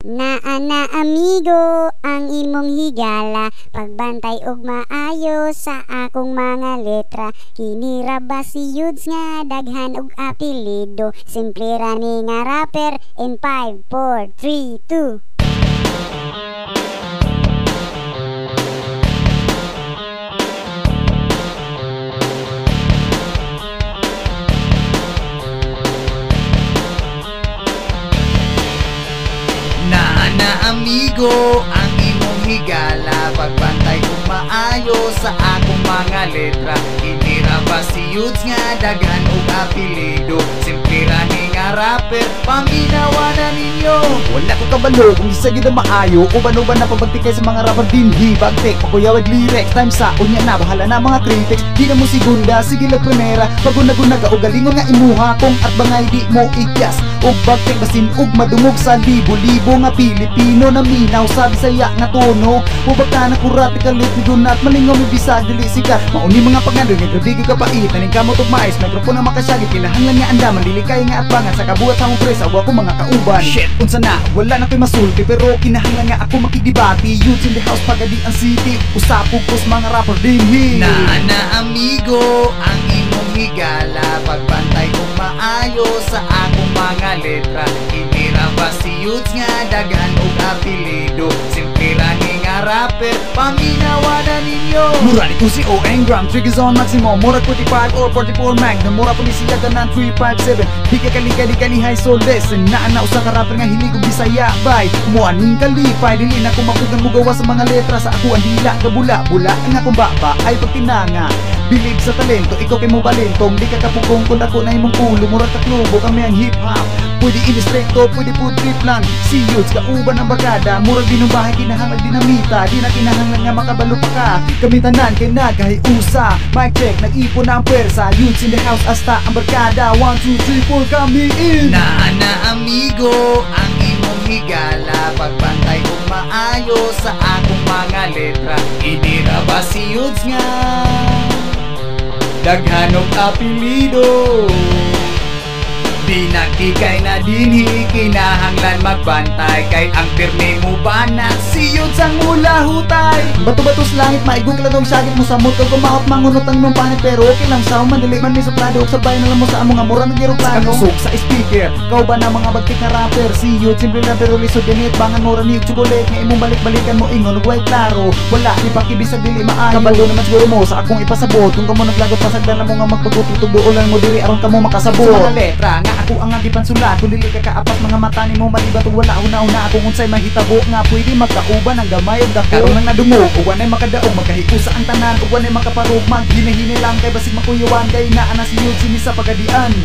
Naa amigo ang imong higala, pagbantay og maayo sa akong mga letra. Kini ra ba si Yudes nga daghan og apelido, simple ra ni nga rapper in 5, 4, 3, 2. Na amigo ang imong higala, pagbantay kong maayo sa akong mga letra. Hindi ra ba si Yudes nga daghan og apelido, simple ra ni nga rapper, paminawa na ninyo. Wala ko kabalo kung isa gid ang maayo, uban-uban na pabagtikay sa mga rapper dinhi. Bagtek pakuyawad lyrics time sa unya na bahala na mga critics. Di na mo segunda, sige lang primera, paguna-guna ka og galingon nga imuha kung at bangay di mo ikyas. Og bagtek basin og madungog sa libo-libo nga Pilipino na minaw sa Bisaya nga tono. Ubag ka na kurate kalit ni gunat malingaw mi bisag dili sikat. Mauni mga pagando nga grabe ka pait, naning kamot og mais, mikrofon na makasyagi kinahanglan nga andaman, dili kay nga atbangan sa kabuhat sa mong presa wa ko mga kauban. Shit, unsa na wala na koy masulti pero kinahanglan nga ako makidebate. Youth in the house pagadi ang city, usapog kos mga rapper dinhi. Na amigo ang imong higala, pagbantay kong maayo sa akong mga letra. Hindi ra ba si Yudes nga daghan og apelido, simple ra ni nga rapper, paminawa na ninyo. Mura ni si O Engram, triggers on maximum, mura 45 or 44 magnum, mura po ni siya ganan 357. Di ka kali-kali-kali so listen, naana usa ka rapper nga hilig og Bisaya bay. Muaning kalipay, dili na ko mapugan mo gawa sa mga letra sa ako ang dila kabula-bula ang akong baba ay pagtinanga. Bilib sa talento, ikaw kay mo balentong, di ka kapugong kung ako na imong ulo, mura ka klubo kami ang hip-hop. Pwede in-strecto, pwede po trip lang. Si Yudes kauban ang barkada, murag binubahay kinahanglan dinamita, di na kinahanglan nga makabalo pa ka. Kami tanan kay nagkahiusa, mic check, nag-ipon na ang pwersa. Yudes in the house hasta ang barkada, 1, 2, 3, 4 kami in. Na amigo ang imong higala, pagbantay kong maayo sa akong mga letra. Hindi ra ba si Yudes nga daghan og apelido, di nakikay na dinhi, kinahanglan magbantay kay ang pirmi mo banat si Yudes ang mula hutay. Bato-batos langit, maigong kladong sagit mo sa moto, kumahot mangunot ang imong panit pero okay lang sa mandali man mi suplado, sabay na lang mo sa among amura nag-aeroplano. Kakusok sa speaker, kau ba na mga bagtik na rapper, si Yudes simple na pero lisod ganit, bangan mo rani og chocolate nga imong balik-balikan mo ingon ug way klaro. Wala di pakibisag dili maayo, kabalo naman siguro mo sa akong ipasabot, kung kamo naglagot pasagdan mo nga magpagututog ulan mo diri aron kamo makasabot. Sa mga letra nga ako ang agipan sulat, kung dili ka kaapas mga mata nimo malibat ug wala una-una akong unsay mahitabo nga pwede magkauban ang gamay ug dako. Karon lang nadungog ug wanay makadaog, magkahiusa ang tanan ug wanay makaparugmag, hinahinay lang kay basig makuyuan kay naa na si Yudes sini sa pagadian.